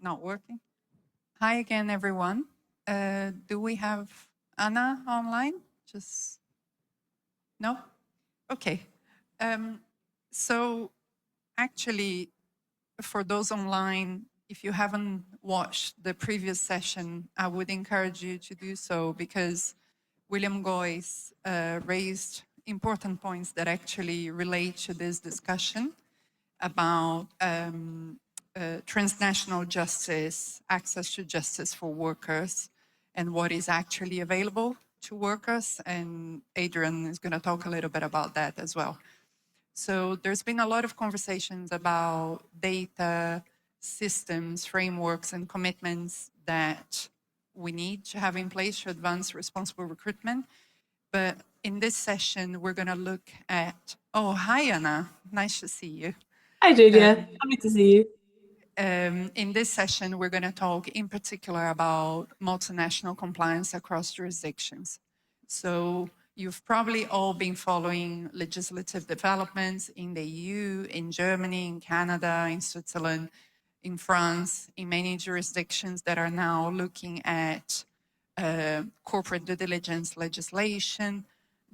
not working. Hi again, everyone. Do we have Anna online? Just no? Okay. So actually, for those online, if you haven't watched the previous session, I would encourage you to do so because William Goyce raised important points that actually relate to this discussion about transnational justice, access to justice for workers, and what is actually available to workers. And Adrian is going to talk a little bit about that as well. So there's been a lot of conversations about data, systems, frameworks, and commitments that we need to have in place to advance responsible recruitment. But in this session, we're going to look at, oh, hi, Anna. Nice to see you. Hi, Julia. Happy to see you. In this session, we're going to talk in particular about multinational compliance across jurisdictions. So you've probably all been following legislative developments in the EU, in Germany, in Canada, in Switzerland, in France, in many jurisdictions that are now looking at corporate due diligence legislation.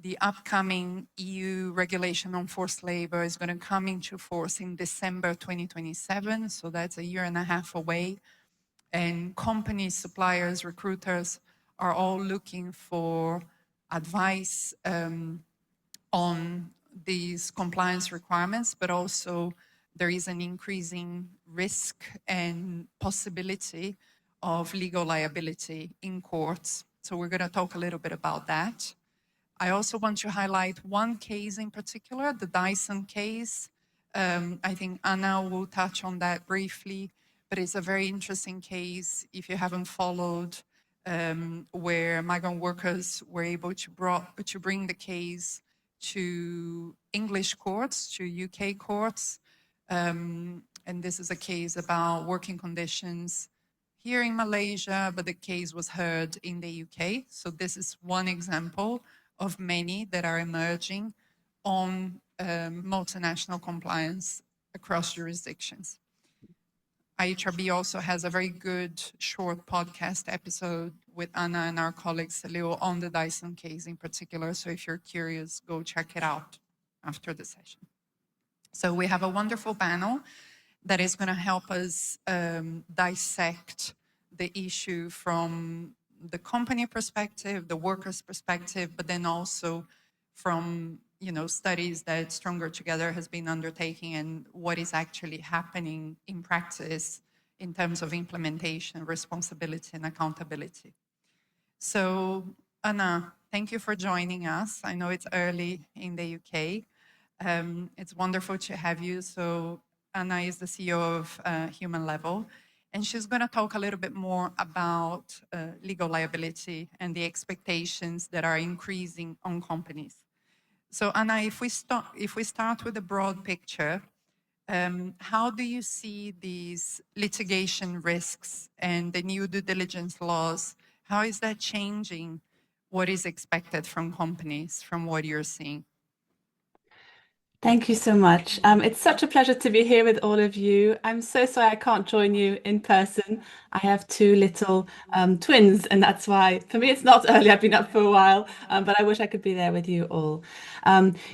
The upcoming EU regulation on forced labor is going to come into force in December 2027, so that's a year and a half away. And companies, suppliers, recruiters are all looking for advice on these compliance requirements, but also there is an increasing risk and possibility of legal liability in courts. So we're going to talk a little bit about that. I also want to highlight one case in particular, the Dyson case. I think Anna will touch on that briefly, but it's a very interesting case if you haven't followed, where migrant workers were able to bring the case to English courts, to UK courts. And this is a case about working conditions here in Malaysia, but the case was heard in the UK. So this is one example of many that are emerging on multinational compliance across jurisdictions. IHRB also has a very good short podcast episode with Anna and our colleague Celio on the Dyson case in particular. So if you're curious, go check it out after the session. So we have a wonderful panel that is going to help us dissect the issue from the company perspective, the workers' perspective, but then also from studies that Stronger Together has been undertaking and what is actually happening in practice in terms of implementation, responsibility, and accountability. So, Anna, thank you for joining us. I know it's early in the UK. It's wonderful to have you. So, Anna is the CEO of Human Level. And she's going to talk a little bit more about legal liability and the expectations that are increasing on companies. So, Anna, if we start with the broad picture, how do you see these litigation risks and the new due diligence laws? How is that changing what is expected from companies, from what you're seeing? Thank you so much. It's such a pleasure to be here with all of you. I'm so sorry I can't join you in person. I have two little twins, and that's why, for me, it's not early. I've been up for a while, but I wish I could be there with you all.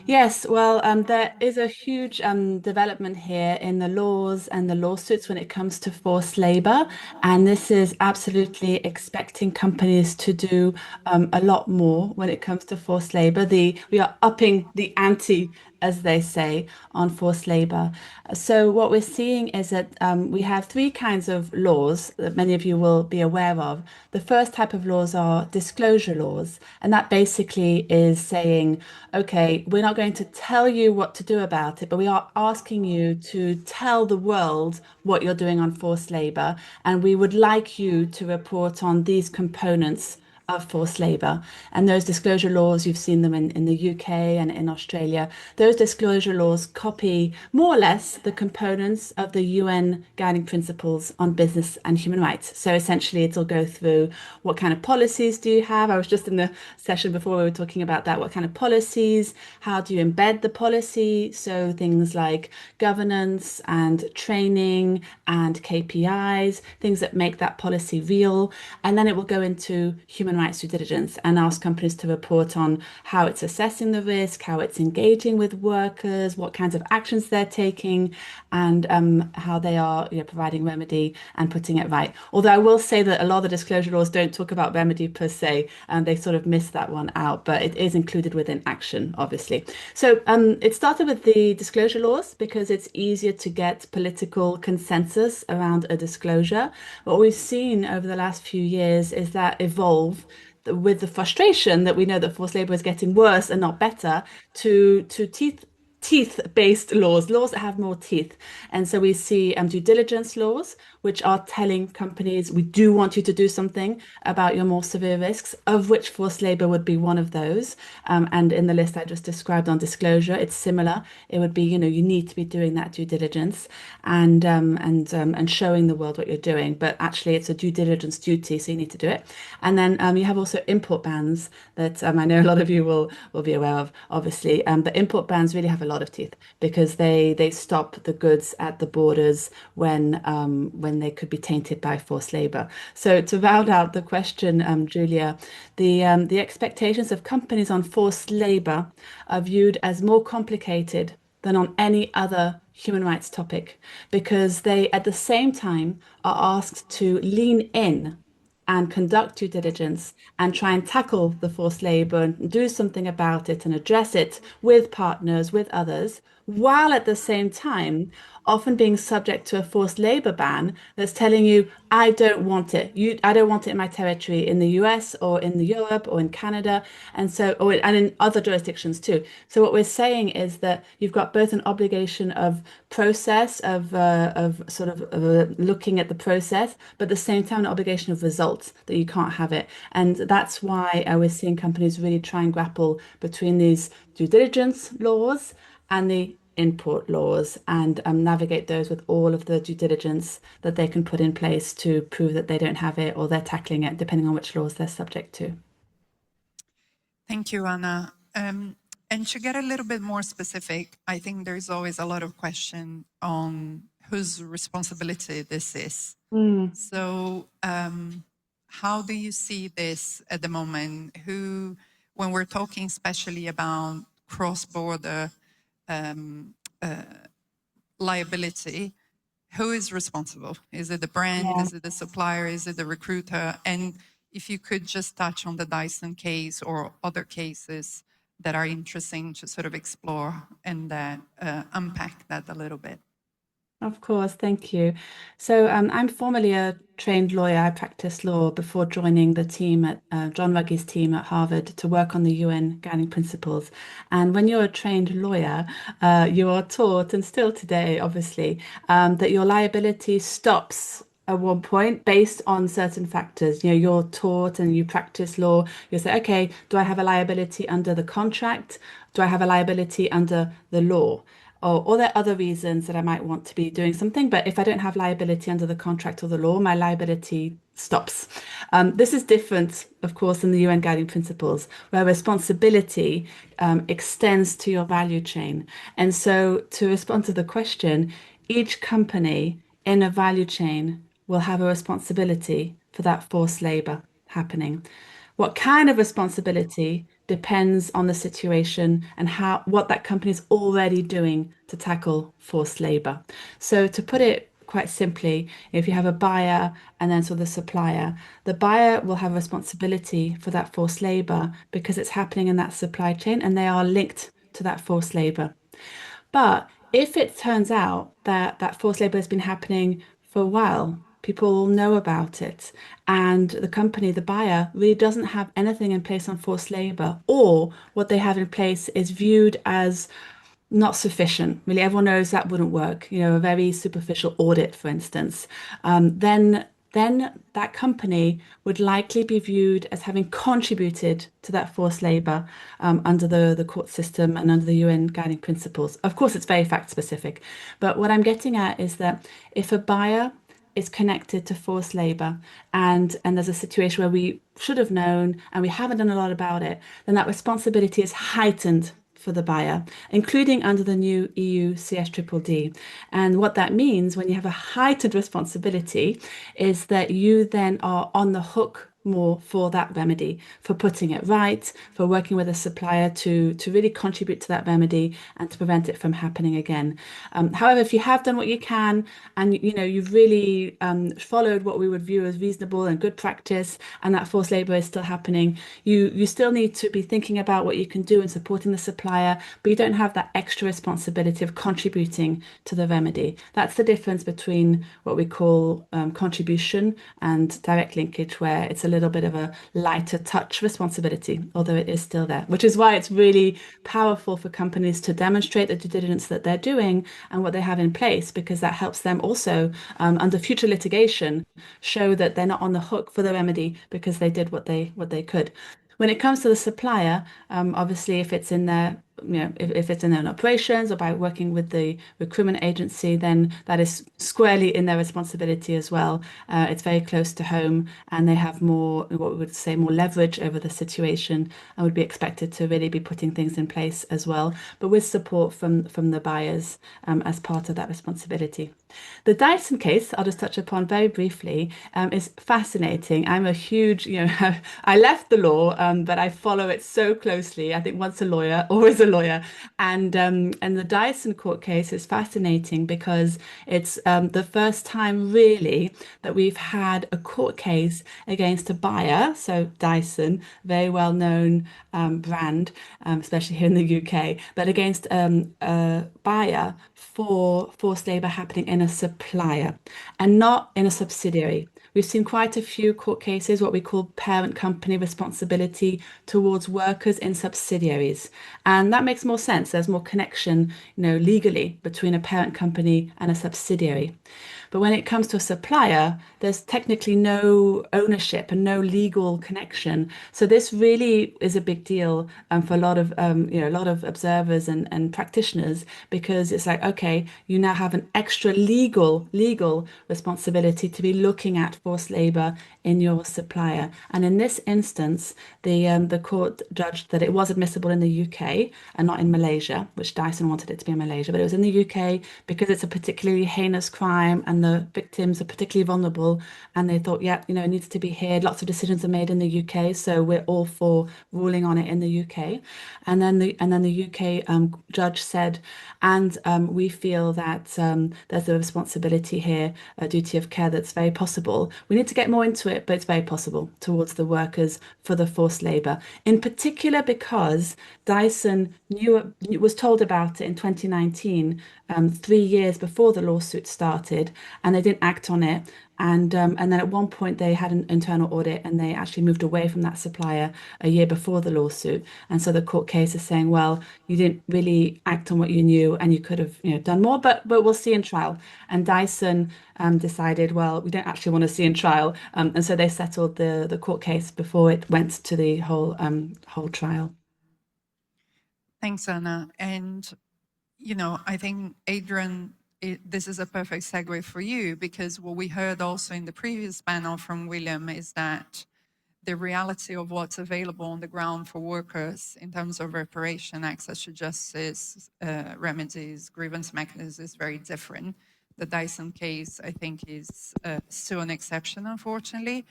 Yes, well, there is a huge development here in the laws and the lawsuits when it comes to forced labor, and this is absolutely expecting companies to do a lot more when it comes to forced labor. We are upping the ante, as they say, on forced labor. So what we're seeing is that we have three kinds of laws that many of you will be aware of. The first type of laws are disclosure laws, and that basically is saying, okay, we're not going to tell you what to do about it, but we are asking you to tell the world what you're doing on forced labor, and we would like you to report on these components of forced labour. And those disclosure laws, you've seen them in the UK and in Australia. Those disclosure laws copy more or less the components of the UN guiding principles on business and human rights. So essentially, it'll go through what kind of policies do you have? I was just in the session before we were talking about that. What kind of policies? How do you embed the policy? So things like governance and training and KPIs, things that make that policy real. And then it will go into human rights due diligence and ask companies to report on how it's assessing the risk, how it's engaging with workers, what kinds of actions they're taking, and how they are, providing remedy and putting it right. Although I will say that a lot of the disclosure laws don't talk about remedy per se, and they sort of miss that one out, but it is included within action, obviously. So it started with the disclosure laws because it's easier to get political consensus around a disclosure. What we've seen over the last few years is that evolve with the frustration that we know that forced labor is getting worse and not better to teeth-based laws that have more teeth. And so we see due diligence laws, which are telling companies, we do want you to do something about your more severe risks, of which forced labor would be one of those. And in the list I just described on disclosure, it's similar. It would be, you need to be doing that due diligence and showing the world what you're doing. But actually, it's a due diligence duty, so you need to do it. And then you have also import bans that I know a lot of you will be aware of, obviously. But import bans really have a lot of teeth because they stop the goods at the borders when they could be tainted by forced labor. So to round out the question, Julia, the expectations of companies on forced labor are viewed as more complicated than on any other human rights topic because they at the same time are asked to lean in and conduct due diligence and try and tackle the forced labor and do something about it and address it with partners, with others, while at the same time often being subject to a forced labor ban that's telling you, I don't want it. I don't want it in my territory in the US or in Europe or in Canada, and in other jurisdictions too. So what we're saying is that you've got both an obligation of process of sort of looking at the process, but at the same time an obligation of results that you can't have it. And that's why we're seeing companies really try and grapple between these due diligence laws and the import laws and navigate those with all of the due diligence that they can put in place to prove that they don't have it or they're tackling it, depending on which laws they're subject to. Thank you, Anna. And to get a little bit more specific, I think there's always a lot of question on whose responsibility this is. So how do you see this at the moment? When we're talking especially about cross-border liability, who is responsible? Is it the brand? Yeah. Is it the supplier? Is it the recruiter? And if you could just touch on the Dyson case or other cases that are interesting to sort of explore and that unpack that a little bit. Of course, thank you. So I'm formerly a trained lawyer. I practiced law before joining the team at John Ruggie's team at Harvard to work on the UN guiding principles. And when you're a trained lawyer, you are taught, and still today, obviously, that your liability stops at one point based on certain factors. You're taught and you practice law. You say, okay, do I have a liability under the contract? Do I have a liability under the law? Or there are other reasons that I might want to be doing something, but if I don't have liability under the contract or the law, my liability stops. This is different, of course, in the UN guiding principles, where responsibility extends to your value chain. And so to respond to the question, each company in a value chain will have a responsibility for that forced labor happening. What kind of responsibility depends on the situation and what that company is already doing to tackle forced labor. So to put it quite simply, if you have a buyer and then the supplier, the buyer will have responsibility for that forced labor because it's happening in that supply chain and they are linked to that forced labor. But if it turns out that that forced labor has been happening for a while, people know about it, and the company, the buyer, really doesn't have anything in place on forced labor, or what they have in place is viewed as not sufficient. Really, everyone knows that wouldn't work. A very superficial audit, for instance. Then then that company would likely be viewed as having contributed to that forced labor under the court system and under the UN guiding principles. Of course, it's very fact specific, but what I'm getting at is that if a buyer is connected to forced labor and there's a situation where we should have known and we haven't done a lot about it, then that responsibility is heightened for the buyer, including under the new EU CSDDD. And what that means when you have a heightened responsibility is that you then are on the hook more for that remedy, for putting it right, for working with a supplier to really contribute to that remedy and to prevent it from happening again. However, if you have done what you can and you've really followed what we would view as reasonable and good practice, and that forced labor is still happening, you still need to be thinking about what you can do in supporting the supplier, but you don't have that extra responsibility of contributing to the remedy. That's the difference between what we call contribution and direct linkage, where it's a little bit of a lighter touch responsibility, although it is still there, which is why it's really powerful for companies to demonstrate the due diligence that they're doing and what they have in place, because that helps them also under future litigation show that they're not on the hook for the remedy because they did what they could. When it comes to the supplier, obviously, if it's in their, if it's in their own operations or by working with the recruitment agency, then that is squarely in their responsibility as well. It's very close to home, and they have more, what we would say, more leverage over the situation, and would be expected to really be putting things in place as well, but with support from the buyers as part of that responsibility. The Dyson case, I'll just touch upon very briefly, is fascinating. I'm a huge, I left the law, but I follow it so closely. I think once a lawyer, always a lawyer. And the Dyson court case is fascinating because it's the first time really that we've had a court case against a buyer, so Dyson, very well-known brand, especially here in the UK, but against a buyer for forced labor happening in a supplier and not in a subsidiary. We've seen quite a few court cases, what we call parent company responsibility towards workers in subsidiaries. And that makes more sense. There's more connection, legally between a parent company and a subsidiary. But when it comes to a supplier, there's technically no ownership and no legal connection. So this really is a big deal for a lot of a lot of observers and practitioners, because it's like, okay, you now have an extra legal responsibility to be looking at forced labor in your supplier. And in this instance, the court judged that it was admissible in the UK and not in Malaysia, which Dyson wanted it to be in Malaysia, but it was in the UK because it's a particularly heinous crime and the victims are particularly vulnerable. And they thought, yeah, it needs to be here. Lots of decisions are made in the UK, so we're all for ruling on it in the UK. And then the UK judge said, and we feel that there's a responsibility here, a duty of care that's very possible. We need to get more into it, but it's very possible towards the workers for the forced labor, in particular because Dyson was told about it in 2019, 3 years before the lawsuit started, and they didn't act on it. And then at one point they had an internal audit and they actually moved away from that supplier a year before the lawsuit. And so the court case is saying, well, you didn't really act on what you knew and you could have done more, but we'll see in trial. And Dyson decided, well, we don't actually want to see in trial. And so they settled the court case before it went to the whole trial. Thanks, Anna. And, I think, Adrian, this is a perfect segue for you, because what we heard also in the previous panel from William is that the reality of what's available on the ground for workers in terms of reparation, access to justice, remedies, grievance mechanisms is very different. The Dyson case, I think, is still an exception, unfortunately.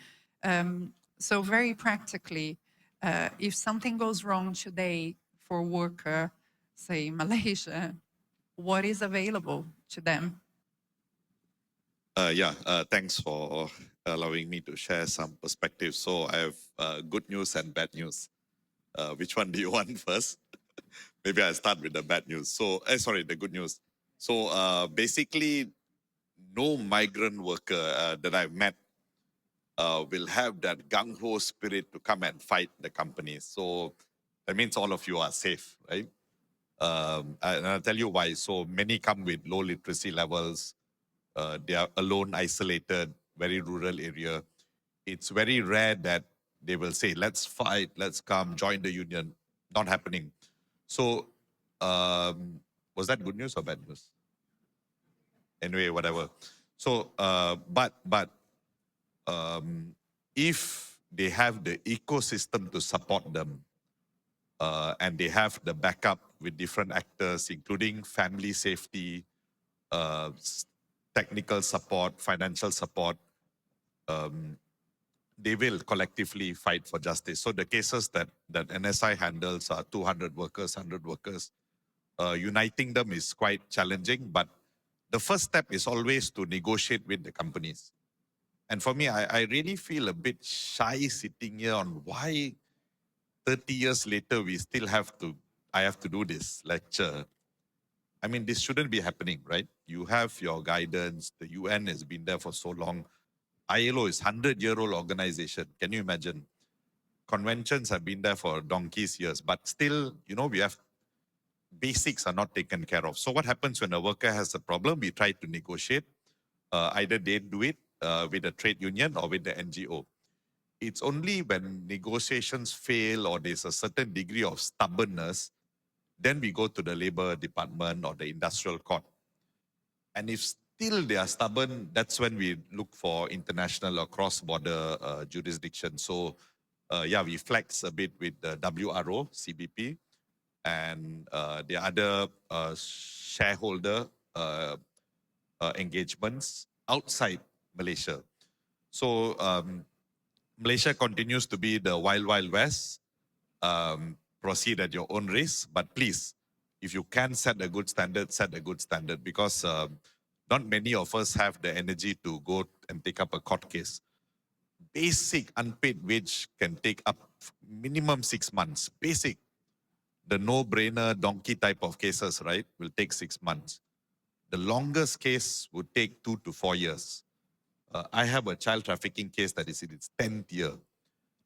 So very practically, if something goes wrong today for a worker, say Malaysia, what is available to them? Thanks for allowing me to share some perspectives. So I have good news and bad news. Which one do you want first? Maybe I'll start with the bad news. So, the good news. So basically, no migrant worker that I've met will have that gung-ho spirit to come and fight the company. So that means all of you are safe, right? And I'll tell you why. So many come with low literacy levels. They are alone, isolated. very rural area. It's very rare that they will say, let's fight, let's come, join the union. Not happening. So was that good news or bad news? Anyway, whatever. So, but if they have the ecosystem to support them, and they have the backup with different actors, including family safety, technical support, financial support, they will collectively fight for justice. So the cases that NSI handles are 200 workers, 100 workers. Uniting them is quite challenging, but the first step is always to negotiate with the companies. And for me, I really feel a bit shy sitting here on why 30 years later I have to do this lecture. I mean, this shouldn't be happening, right? You have your guidance. The UN has been there for so long. ILO is 100-year-old organization. Can you imagine? Conventions have been there for donkey's years, but still, we have basics are not taken care of. So what happens when a worker has a problem? We try to negotiate. Either they do it with a trade union or with the NGO. It's only when negotiations fail or there's a certain degree of stubbornness, then we go to the labor department or the industrial court. And if still they are stubborn, that's when we look for international or cross-border jurisdiction. So we flex a bit with the WRO, CBP, and the other shareholder engagements outside Malaysia. So Malaysia continues to be the wild, wild west. Proceed at your own risk, but please, if you can set a good standard, because not many of us have the energy to go and take up a court case. Basic unpaid wage can take up minimum 6 months. Basic, the no-brainer donkey type of cases, right, will take 6 months. The longest case would take 2 to 4 years. I have a child trafficking case that is in its 10th year.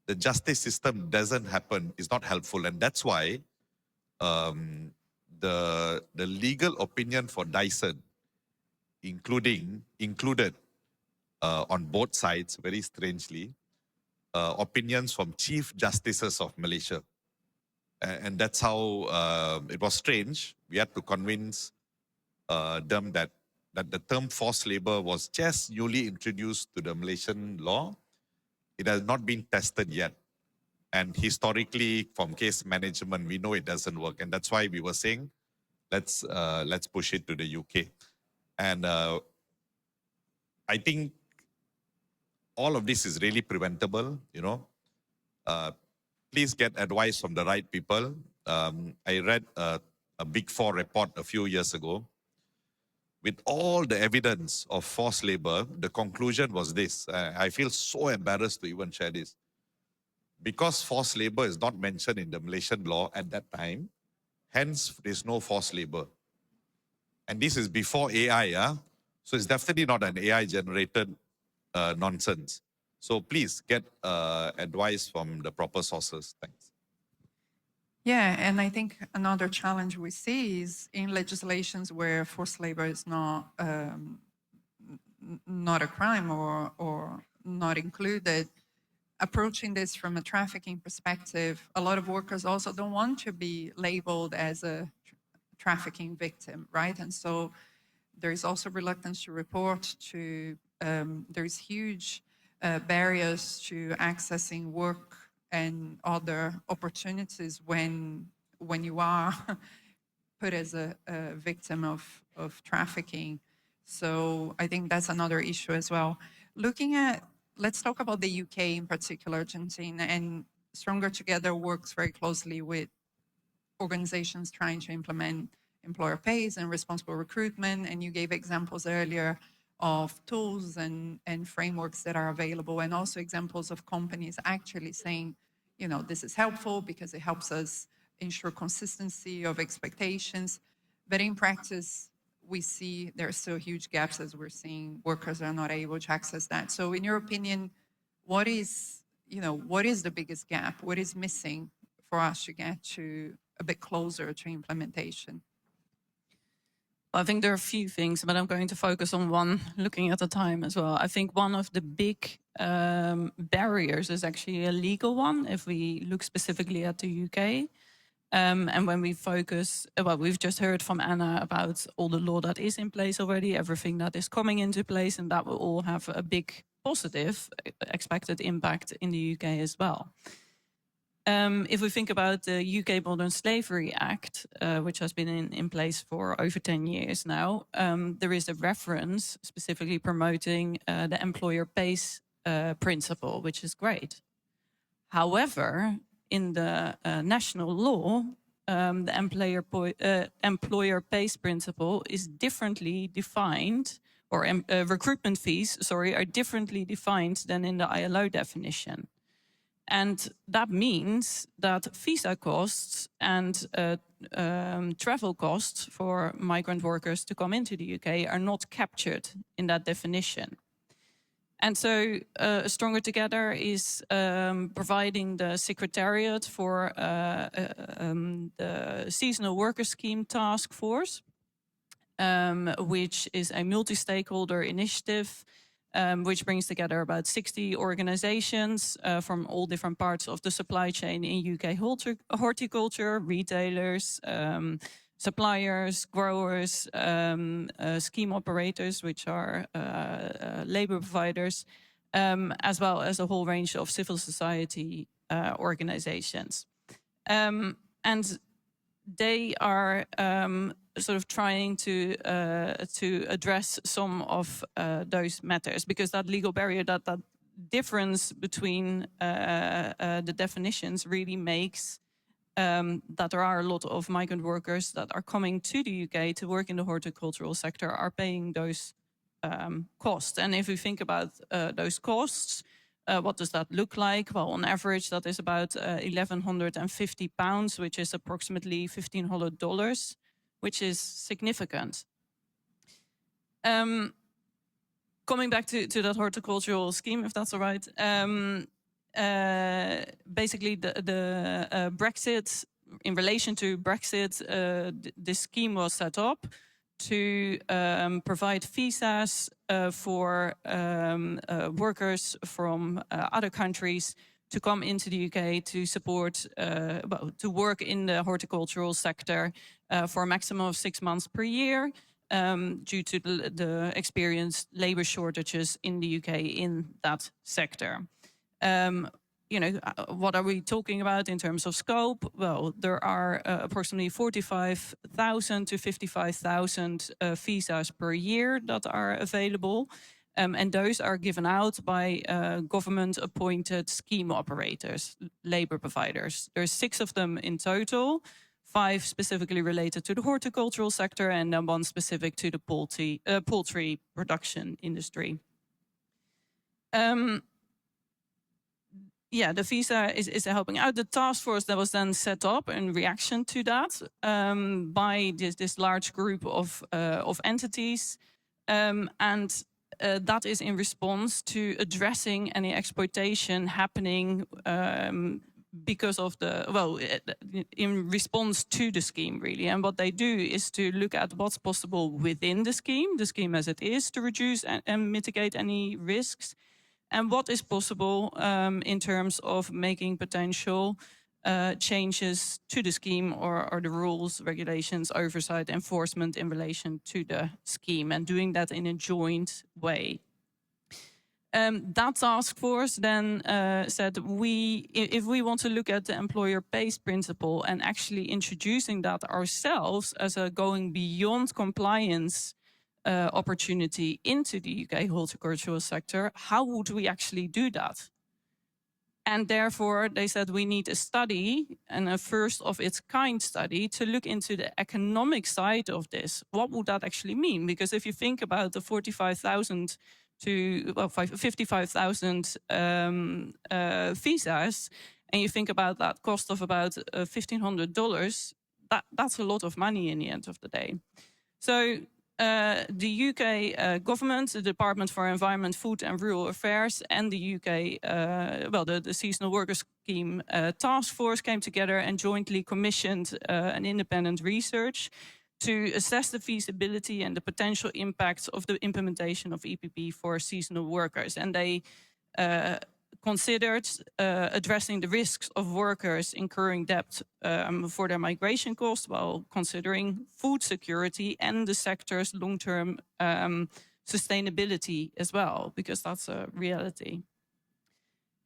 The justice system doesn't happen, is not helpful. And that's why the legal opinion for Dyson included on both sides, very strangely, opinions from chief justices of Malaysia. And that's how it was strange. We had to convince them that the term forced labor was just newly introduced to the Malaysian law. It has not been tested yet. And historically, from case management, we know it doesn't work. And that's why we were saying, let's push it to the UK. And I think all of this is really preventable, Please get advice from the right people. I read a Big Four report a few years ago. With all the evidence of forced labor, the conclusion was this. I feel so embarrassed to even share this. Because forced labor is not mentioned in the Malaysian law at that time, hence there's no forced labor. And this is before AI, so it's definitely not an AI-generated nonsense. So please get advice from the proper sources. Thanks. Yeah, and I think another challenge we see is in legislations where forced labor is not a crime or not included. Approaching this from a trafficking perspective, a lot of workers also don't want to be labeled as a trafficking victim, right? And so there is also reluctance to report to, there's huge barriers to accessing work and other opportunities when you are put as a victim of trafficking. So I think that's another issue as well. Let's talk about the UK in particular, Jantine, and Stronger Together works very closely with organizations trying to implement employer pays and responsible recruitment. And you gave examples earlier of tools and frameworks that are available, and also examples of companies actually saying, this is helpful because it helps us ensure consistency of expectations. But in practice, we see there are still huge gaps as we're seeing workers are not able to access that. So in your opinion, what is the biggest gap? What is missing for us to get to a bit closer to implementation? I think there are a few things, but I'm going to focus on one, looking at the time as well. I think one of the big barriers is actually a legal one, if we look specifically at the UK. And when we focus, well, we've just heard from Anna about all the law that is in place already, everything that is coming into place, and that will all have a big positive expected impact in the UK as well. If we think about the UK Modern Slavery Act, which has been in place for over 10 years now, there is a reference specifically promoting the employer pays principle, which is great. However, in the national law, the employer pays principle is differently defined, or recruitment fees, sorry, are differently defined than in the ILO definition. And that means that visa costs and travel costs for migrant workers to come into the UK are not captured in that definition. And so Stronger Together is providing the secretariat for the Seasonal Worker Scheme Task Force, which is a multi-stakeholder initiative which brings together about 60 organizations from all different parts of the supply chain in UK horticulture, retailers, suppliers, growers, scheme operators, which are labor providers, as well as a whole range of civil society organizations. And they are sort of trying to address some of those matters, because that legal barrier, that difference between the definitions really makes that there are a lot of migrant workers that are coming to the UK to work in the horticultural sector are paying those costs. And if we think about those costs, what does that look like? Well, on average, that is about £1,150, which is approximately $1,500, which is significant. Coming back to that horticultural scheme, if that's all right. Basically, the Brexit, in relation to Brexit, this scheme was set up to provide visas for workers from other countries to come into the UK to support, well, to work in the horticultural sector for a maximum of 6 months per year, due to the experienced labor shortages in the UK in that sector. You know, what are we talking about in terms of scope? Well, there are approximately 45,000 to 55,000 visas per year that are available. And those are given out by government-appointed scheme operators, labor providers. There's 6 of them in total, 5 specifically related to the horticultural sector, and then 1 specific to the poultry production industry. Yeah, the visa is helping out. The task force that was then set up in reaction to that by this large group of entities, and that is in response to addressing any exploitation happening because of the, well, in response to the scheme, really. And what they do is to look at what's possible within the scheme as it is, to reduce and mitigate any risks, and what is possible in terms of making potential changes to the scheme or the rules, regulations, oversight, enforcement in relation to the scheme, and doing that in a joint way. That task force then said, if we want to look at the employer pays principle and actually introducing that ourselves as a going beyond compliance opportunity into the UK horticultural sector, how would we actually do that? And therefore, they said we need a study, and a first of its kind study, to look into the economic side of this. What would that actually mean? Because if you think about the 45,000 to 55,000 visas, and you think about that cost of about $1,500, that's a lot of money in the end of the day. So the UK government, the Department for Environment, Food and Rural Affairs, and the UK, the Seasonal Worker Scheme Task Force came together and jointly commissioned an independent research to assess the feasibility and the potential impacts of the implementation of EPP for seasonal workers. And they considered addressing the risks of workers incurring debt for their migration costs while considering food security and the sector's long-term sustainability as well, because that's a reality.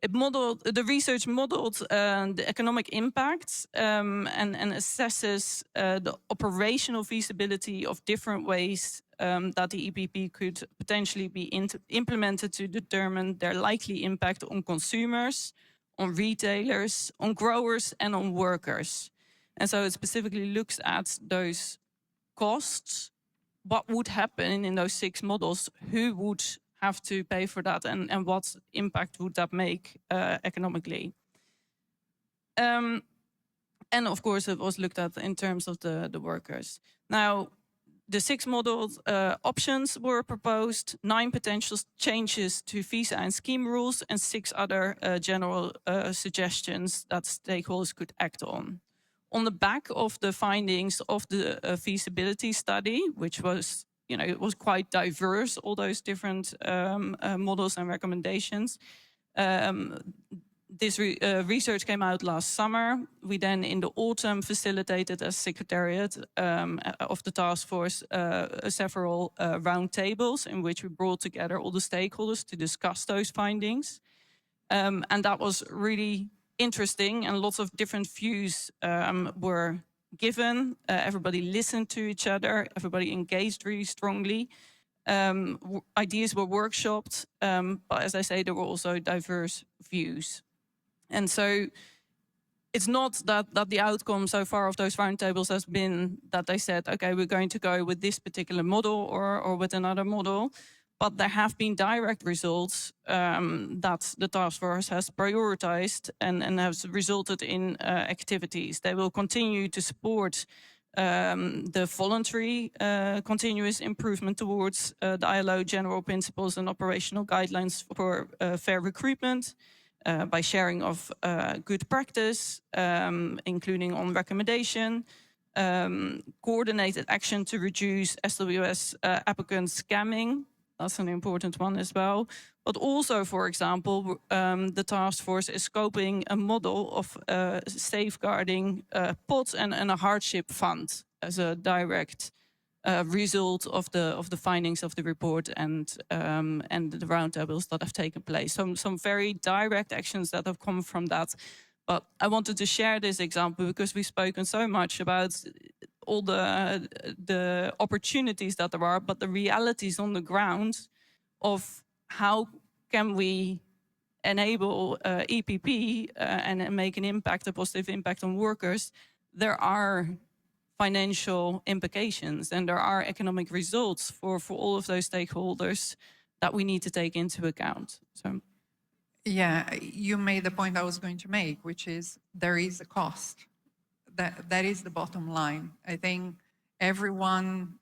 The research modeled the economic impacts and assesses the operational feasibility of different ways that the EPP could potentially be implemented to determine their likely impact on consumers, on retailers, on growers, and on workers. And so it specifically looks at those costs, what would happen in those 6 models, who would have to pay for that, and what impact would that make economically. And of course, it was looked at in terms of the workers. Now, the 6 model options were proposed, 9 potential changes to visa and scheme rules, and 6 other general suggestions that stakeholders could act on. On the back of the findings of the feasibility study, which was, it was quite diverse, all those different models and recommendations. This research came out last summer. We then, in the autumn, facilitated as secretariat of the task force several roundtables in which we brought together all the stakeholders to discuss those findings. And that was really interesting, and lots of different views were given. Everybody listened to each other. Everybody engaged really strongly. Ideas were workshopped, but as I say, there were also diverse views. And so it's not that the outcome so far of those roundtables has been that they said, okay, we're going to go with this particular model or with another model. But there have been direct results that the task force has prioritized and has resulted in activities. They will continue to support the voluntary continuous improvement towards the ILO general principles and operational guidelines for fair recruitment by sharing of good practice, including on recommendation, coordinated action to reduce SWS applicant scamming. That's an important one as well. But also, for example, the task force is scoping a model of safeguarding pots and a hardship fund as a direct result of the findings of the report and the roundtables that have taken place. Some very direct actions that have come from that. But I wanted to share this example because we've spoken so much about all the opportunities that there are, but the realities on the ground of how can we enable EPP and make an impact, a positive impact on workers. There are financial implications and there are economic results for all of those stakeholders that we need to take into account. So. Yeah, you made the point I was going to make, which is there is a cost. That is the bottom line. I think everyone,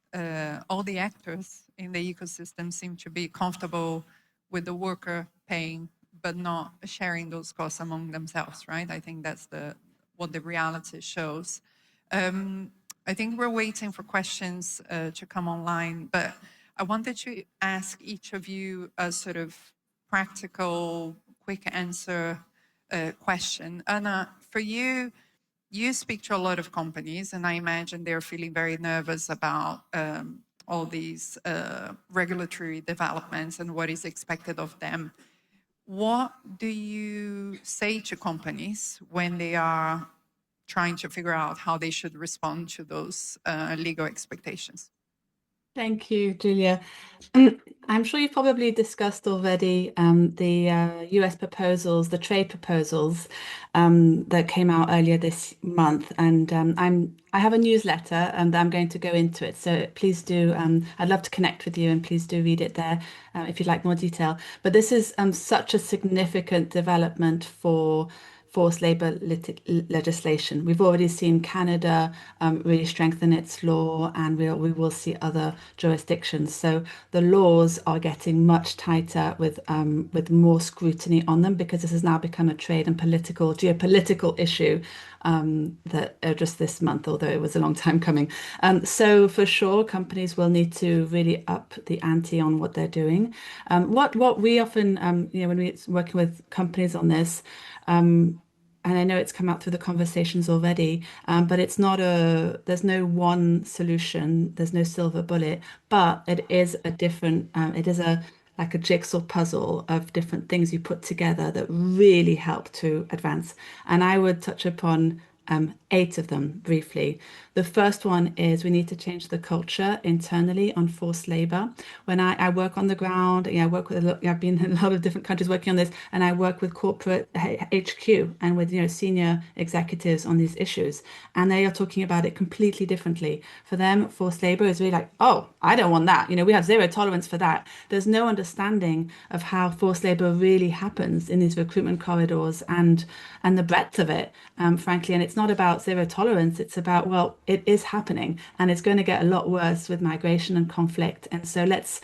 all the actors in the ecosystem seem to be comfortable with the worker paying, but not sharing those costs among themselves, right? I think that's what the reality shows. I think we're waiting for questions to come online, but I wanted to ask each of you a sort of practical, quick answer question. Anna, for you, you speak to a lot of companies, and I imagine they're feeling very nervous about all these regulatory developments and what is expected of them. What do you say to companies when they are trying to figure out how they should respond to those legal expectations? Thank you, Julia. I'm sure you've probably discussed already the US proposals, the trade proposals that came out earlier this month. And I have a newsletter that I'm going to go into it. So please do, I'd love to connect with you and please do read it there if you'd like more detail. But this is such a significant development for forced labor legislation. We've already seen Canada really strengthen its law, and we will see other jurisdictions. So the laws are getting much tighter with more scrutiny on them, because this has now become a trade and geopolitical issue that just this month, although it was a long time coming. So for sure, companies will need to really up the ante on what they're doing. What we often, when we're working with companies on this, and I know it's come out through the conversations already, but there's no one solution, there's no silver bullet, but it is like a jigsaw puzzle of different things you put together that really help to advance. And I would touch upon 8 of them briefly. The first one is we need to change the culture internally on forced labor. When I work on the ground, I work with I've been in a lot of different countries working on this, and I work with corporate HQ and with senior executives on these issues, and they are talking about it completely differently. For them, forced labor is really like, oh, I don't want that. We have zero tolerance for that. There's no understanding of how forced labor really happens in these recruitment corridors and the breadth of it, frankly. And it's not about zero tolerance. It's about, well, it is happening, and it's going to get a lot worse with migration and conflict. And so let's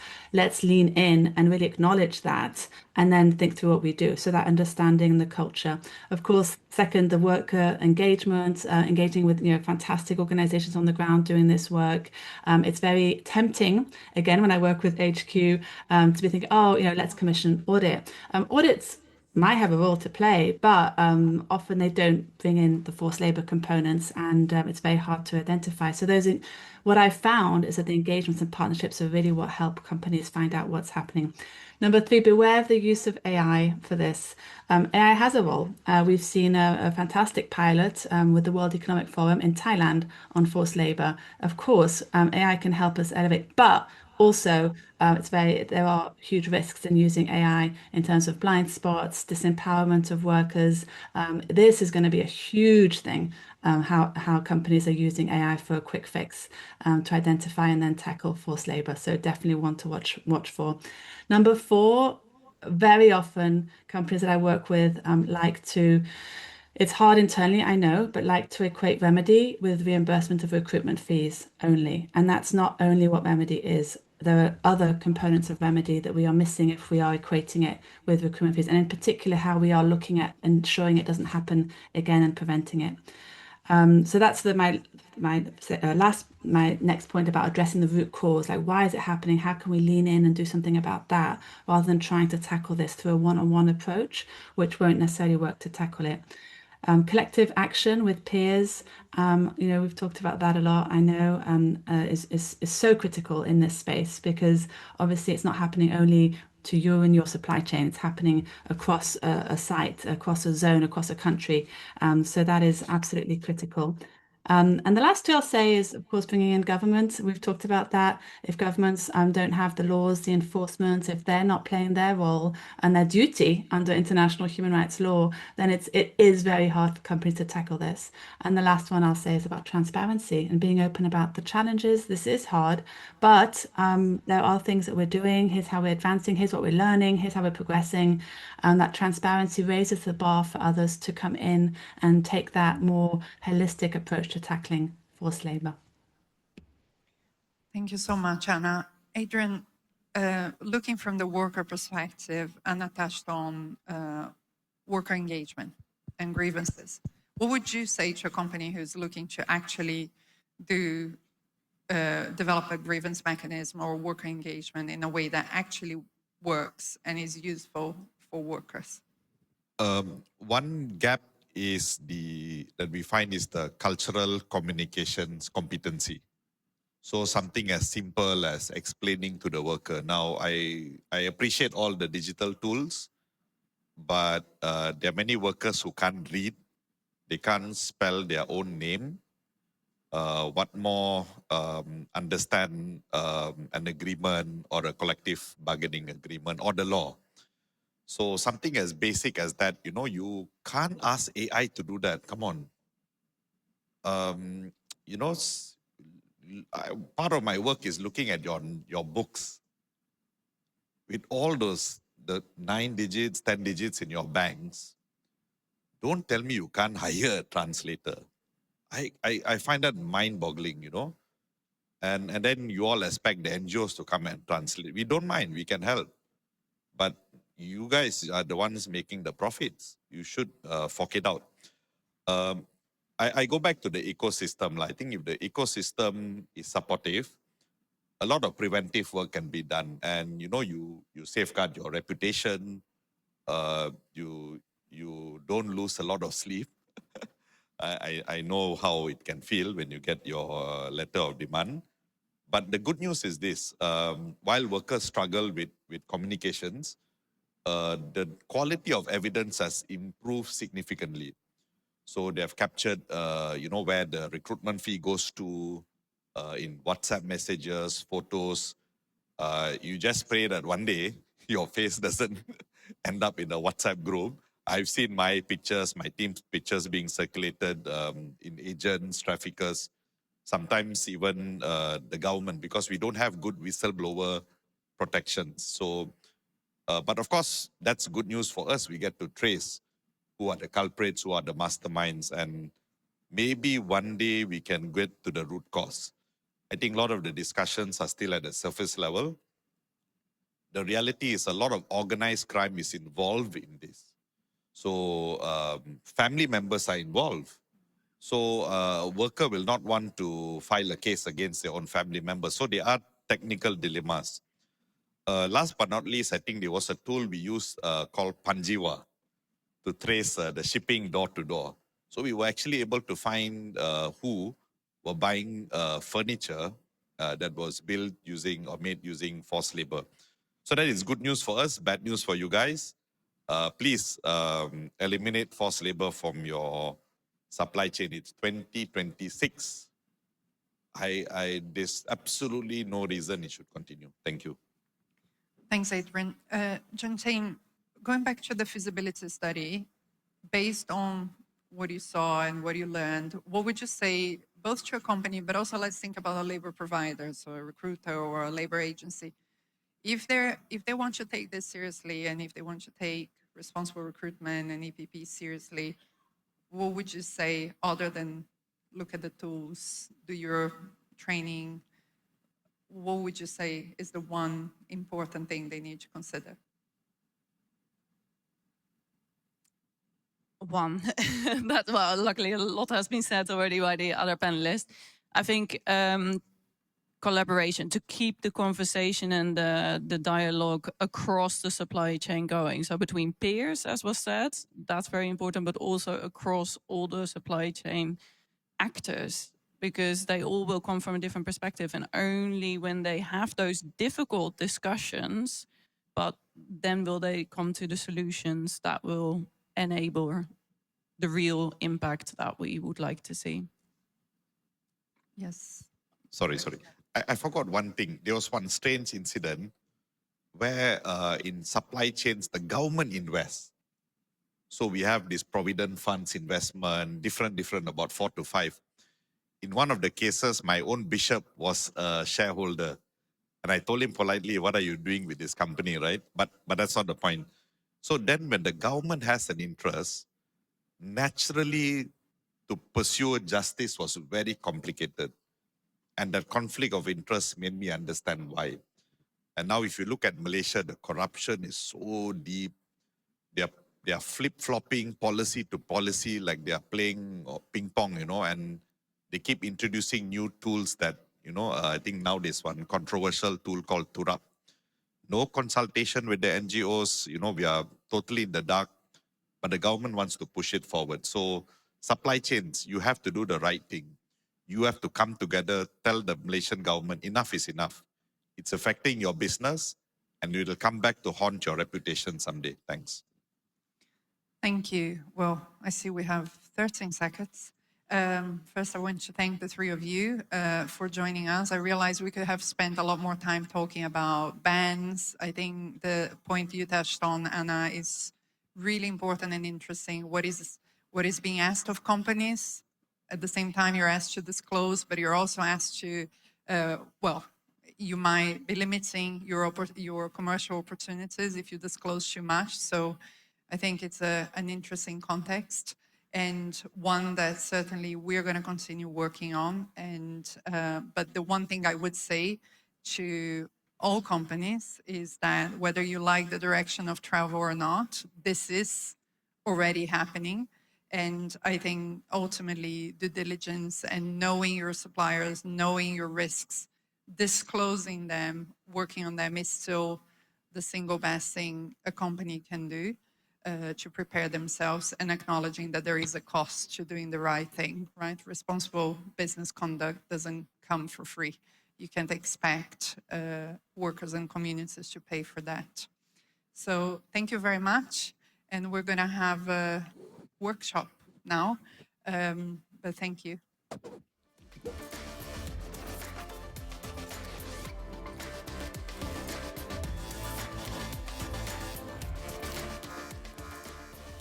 lean in and really acknowledge that, and then think through what we do. So that understanding the culture. Of course, second, the worker engagement, engaging with fantastic organizations on the ground doing this work. It's very tempting, again, when I work with HQ, to be thinking, oh, let's commission audit. Audits might have a role to play, but often they don't bring in the forced labor components, and it's very hard to identify. So what I've found is that the engagements and partnerships are really what help companies find out what's happening. Number 3, beware of the use of AI for this. AI has a role. We've seen a fantastic pilot with the World Economic Forum in Thailand on forced labor. Of course, AI can help us elevate, but also, there are huge risks in using AI in terms of blind spots, disempowerment of workers. This is going to be a huge thing, how companies are using AI for a quick fix to identify and then tackle forced labor. So definitely want to watch for. Number 4, very often companies that I work with it's hard internally, I know, but like to equate remedy with reimbursement of recruitment fees only. And that's not only what remedy is. There are other components of remedy that we are missing if we are equating it with recruitment fees, and in particular, how we are looking at ensuring it doesn't happen again and preventing it. So that's my next point about addressing the root cause. Like, why is it happening? How can we lean in and do something about that, rather than trying to tackle this through a one-on-one approach, which won't necessarily work to tackle it. Collective action with peers, we've talked about that a lot, I know, is so critical in this space, because obviously it's not happening only to you and your supply chain, it's happening across a site, across a zone, across a country. So that is absolutely critical. And the last 2 I'll say is, of course, bringing in government. We've talked about that. If governments don't have the laws, the enforcement, if they're not playing their role and their duty under international human rights law, then it is very hard for companies to tackle this. And the last one I'll say is about transparency and being open about the challenges. This is hard, but there are things that we're doing. Here's how we're advancing. Here's what we're learning. Here's how we're progressing. And that transparency raises the bar for others to come in and take that more holistic approach to tackling forced labor. Thank you so much, Anna. Adrian, looking from the worker perspective, Anna touched on worker engagement and grievances. What would you say to a company who's looking to actually develop a grievance mechanism or worker engagement in a way that actually works and is useful for workers? One gap that we find is the cultural communications competency. So something as simple as explaining to the worker. Now, I appreciate all the digital tools, but there are many workers who can't read. They can't spell their own name. What more understand an agreement or a collective bargaining agreement or the law. So something as basic as that, you can't ask AI to do that. Come on. Part of my work is looking at your books with all the 9 digits, 10 digits in your banks. Don't tell me you can't hire a translator. I find that mind-boggling, you know. And then you all expect the NGOs to come and translate. We don't mind, we can help. But you guys are the ones making the profits. You should fork it out. I go back to the ecosystem. I think if the ecosystem is supportive, a lot of preventive work can be done. And you know, you safeguard your reputation, you don't lose a lot of sleep. I know how it can feel when you get your letter of demand. But the good news is this, while workers struggle with communications, the quality of evidence has improved significantly. So they have captured, you know, where the recruitment fee goes to, in WhatsApp messages, photos. You just pray that one day your face doesn't end up in a WhatsApp group. I've seen my pictures, my team's pictures being circulated in agents, traffickers, sometimes even the government, because we don't have good whistleblower protections. So, but of course, that's good news for us. We get to trace who are the culprits, who are the masterminds, and maybe one day we can get to the root cause. I think a lot of the discussions are still at the surface level. The reality is a lot of organized crime is involved in this. So family members are involved. So a worker will not want to file a case against their own family members. So there are technical dilemmas. Last but not least, I think there was a tool we used called Panjiwa to trace the shipping door to door. So we were actually able to find who were buying furniture that was built using or made using forced labor. So that is good news for us, bad news for you guys. Please eliminate forced labor from your supply chain. It's 2026. There's absolutely no reason it should continue. Thank you. Thanks, Adrian. Jantine, going back to the feasibility study, based on what you saw and what you learned, what would you say, both to a company, but also let's think about a labor provider, so a recruiter or a labor agency, if they want to take this seriously and if they want to take responsible recruitment and EPP seriously, what would you say other than look at the tools, do your training? What would you say is the one important thing they need to consider? One, but well, luckily a lot has been said already by the other panelists. I think collaboration, to keep the conversation and the dialogue across the supply chain going. So between peers, as was said, that's very important, but also across all the supply chain actors, because they all will come from a different perspective. And only when they have those difficult discussions, but then will they come to the solutions that will enable the real impact that we would like to see. Yes. Sorry. I forgot one thing. There was one strange incident where in supply chains, the government invests. So we have this provident funds investment, different, about 4 to 5. In one of the cases, my own bishop was a shareholder. And I told him politely, what are you doing with this company, right? But that's not the point. So then when the government has an interest, naturally to pursue justice was very complicated. And that conflict of interest made me understand why. And now if you look at Malaysia, the corruption is so deep. They are flip-flopping policy to policy like they are playing ping pong, you know, and they keep introducing new tools that, you know, I think now there's one controversial tool called Turap. No consultation with the NGOs, you know, we are totally in the dark, but the government wants to push it forward. So supply chains, you have to do the right thing. You have to come together, tell the Malaysian government, enough is enough. It's affecting your business and it will come back to haunt your reputation someday. Thanks. Thank you. Well, I see we have 13 seconds. First, I want to thank the three of you for joining us. I realize we could have spent a lot more time talking about bans. I think the point you touched on, Anna, is really important and interesting. What is being asked of companies? At the same time, you're asked to disclose, but you're also asked to, well, you might be limiting your commercial opportunities if you disclose too much. So I think it's an interesting context and one that certainly we're going to continue working on. And but the one thing I would say to all companies is that whether you like the direction of travel or not, this is already happening. And I think ultimately due diligence and knowing your suppliers, knowing your risks, disclosing them, working on them is still the single best thing a company can do to prepare themselves, and acknowledging that there is a cost to doing the right thing, right? Responsible business conduct doesn't come for free. You can't expect workers and communities to pay for that. So thank you very much. And we're going to have a workshop now, but thank you.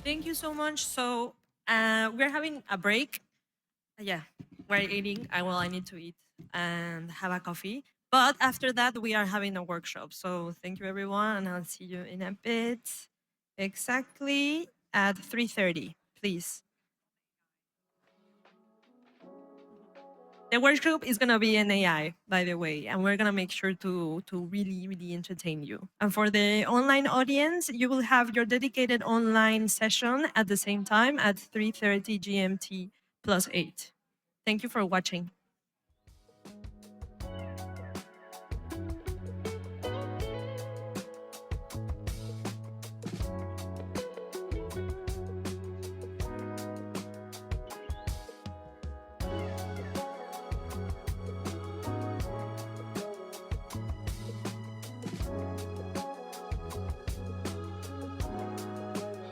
Thank you so much. So we're having a break. Yeah, we're eating. I need to eat and have a coffee. But after that, we are having a workshop. So thank you, everyone, and I'll see you in a bit. Exactly at 3:30, please. The workshop is going to be in AI, by the way, and we're going to make sure to really, really entertain you. And for the online audience, you will have your dedicated online session at the same time at 3:30 GMT +8. Thank you for watching.